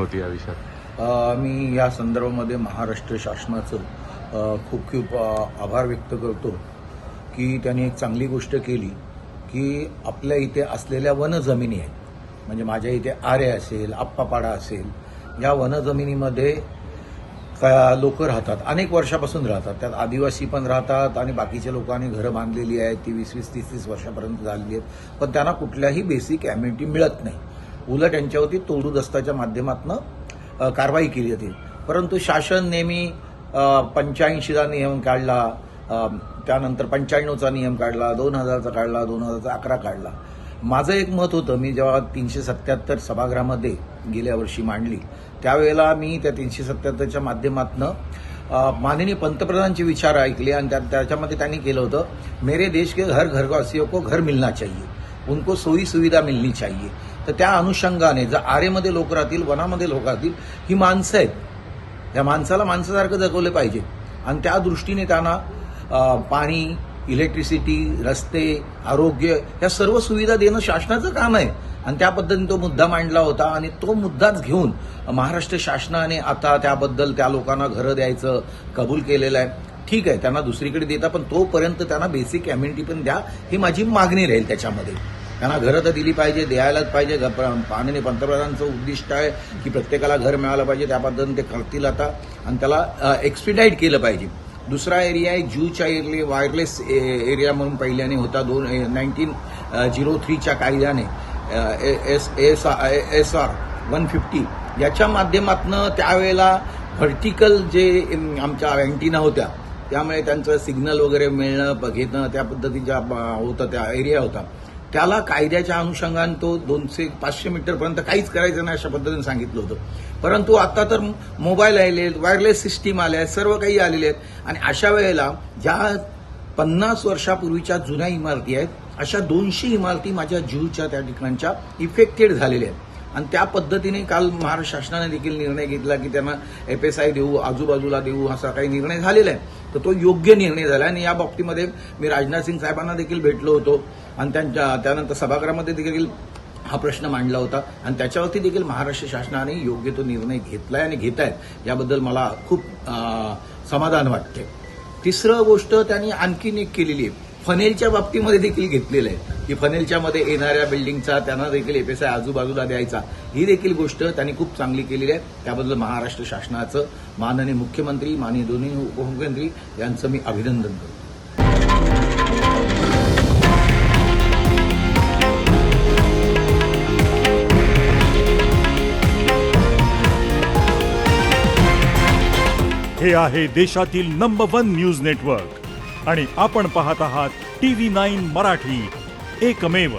होती या विषयात? मी या संदर्भामध्ये महाराष्ट्र शासनाचं खूप खूप आभार व्यक्त करतो की त्यांनी एक चांगली गोष्ट केली की आपल्या इथे असलेल्या वनजमिनी आहेत, म्हणजे माझ्या इथे आरे असेल, आप्पापाडा असेल, या वनजमिनीमध्ये लोक राहतात, अनेक वर्षापासून राहतात. त्यात आदिवासी पण राहतात आणि बाकीच्या लोकांनी घरं बांधलेली आहेत, ती 20-20, 30-30 वर्षापर्यंत झालेली आहेत, पण त्यांना कुठल्याही बेसिक ॲम्युनिटी मिळत नाही. उलट यांच्यावरती तोडू दस्ताच्या माध्यमातून कारवाई केली जाते. परंतु शासन नेहमी 85चा नियम काढला, त्यानंतर 95चा नियम काढला, 2000चा काढला, 2011 काढला. माझं एक मत होतं, मी जेव्हा 377 सभागृहामध्ये गेल्या वर्षी मांडली त्यावेळेला मी त्या 377च्या माध्यमातून माननीय पंतप्रधानांचे विचार ऐकले आणि त्याच्यामध्ये त्यांनी केलं होतं, मेरे देश के हर घरवासियों को घर मिलना चाहिए, उनको सोयी सुविधा मिलनी चाहिए. तर त्या अनुषंगाने जर आरेमध्ये लोक राहतील, वनामध्ये लोक राहतील, ही माणसं आहेत, त्या माणसाला माणसासारखं जगवले पाहिजे आणि त्या दृष्टीने त्यांना पाणी, इलेक्ट्रिसिटी, रस्ते, आरोग्य या सर्व सुविधा देणं शासनाचं काम आहे. आणि त्या पद्धतीने तो मुद्दा मांडला होता आणि तो मुद्दाच घेऊन महाराष्ट्र शासनाने आता त्याबद्दल त्या लोकांना घरं द्यायचं कबूल केलेलं आहे. ठीक आहे, त्यांना दुसरीकडे देता, पण तोपर्यंत त्यांना बेसिक ॲम्युनिटी पण द्या, ही माझी मागणी राहील. त्याच्यामध्ये त्यांना घरं तर दिली पाहिजे, द्यायलाच पाहिजे. माननीय पंतप्रधानांचं उद्दिष्ट आहे की प्रत्येकाला घर मिळालं पाहिजे, त्या पद्धतीने ते करतील आता आणि त्याला एक्सपिडाईट केलं पाहिजे. दुसरा एरिया आहे जूच्या एरिया, वायरलेस एरिया म्हणून पहिल्याने होता 1903च्या कायद्याने SR 150 याच्या माध्यमातून त्यावेळेला व्हर्टिकल जे आमच्या अँटिना होत्या त्यामुळे त्यांचं सिग्नल वगैरे मिळणं घेणं त्या पद्धतीच्या होतं, त्या एरिया होता. त्याला कायद्याच्या अनुषंगाने तो 200-500 मीटरपर्यंत काहीच करायचं नाही अशा पद्धतीने सांगितलं होतं. परंतु आता तर मोबाईल आले आहेत, वायरलेस सिस्टीम आल्या आहेत, सर्व काही आलेले आहेत आणि अशा वेळेला ज्या 50 वर्षापूर्वीच्या जुन्या इमारती आहेत अशा 200 इमारती माझ्या जूच्या त्या ठिकाणच्या इफेक्टेड झालेल्या आहेत. आणि त्या पद्धतीने काल महाराष्ट्र शासनाने देखील निर्णय घेतला की त्यांना FSI देऊ, आजूबाजूला देऊ, असा काही निर्णय झालेला आहे. तर तो योग्य निर्णय झाला आणि या बाबतीमध्ये मी राजनाथ सिंग साहेबांना देखील भेटलो होतो आणि त्यानंतर सभागृहामध्ये देखील हा प्रश्न मांडला होता आणि त्याच्यावरती देखील महाराष्ट्र शासनाने योग्य तो निर्णय घेतलाय आणि घेत आहेत, याबद्दल मला खूप समाधान वाटते. तिसरं गोष्ट त्यांनी आणखीन एक केलेली आहे, फनेलच्या बाबतीमध्ये देखील घेतलेलं आहे की फनेलच्या मध्ये येणाऱ्या बिल्डिंगचा त्यांना देखील FSI आजूबाजूला द्यायचा, ही देखील गोष्ट त्यांनी खूप चांगली केलेली आहे. त्याबद्दल महाराष्ट्र शासनाचं, माननीय मुख्यमंत्री, माननीय दोन्ही उपमुख्यमंत्री यांचं मी अभिनंदन करतो. हे आहे देशातील नंबर 1 न्यूज नेटवर्क आणि आपण पाहत आहात TV9 मराठी, एकमेव.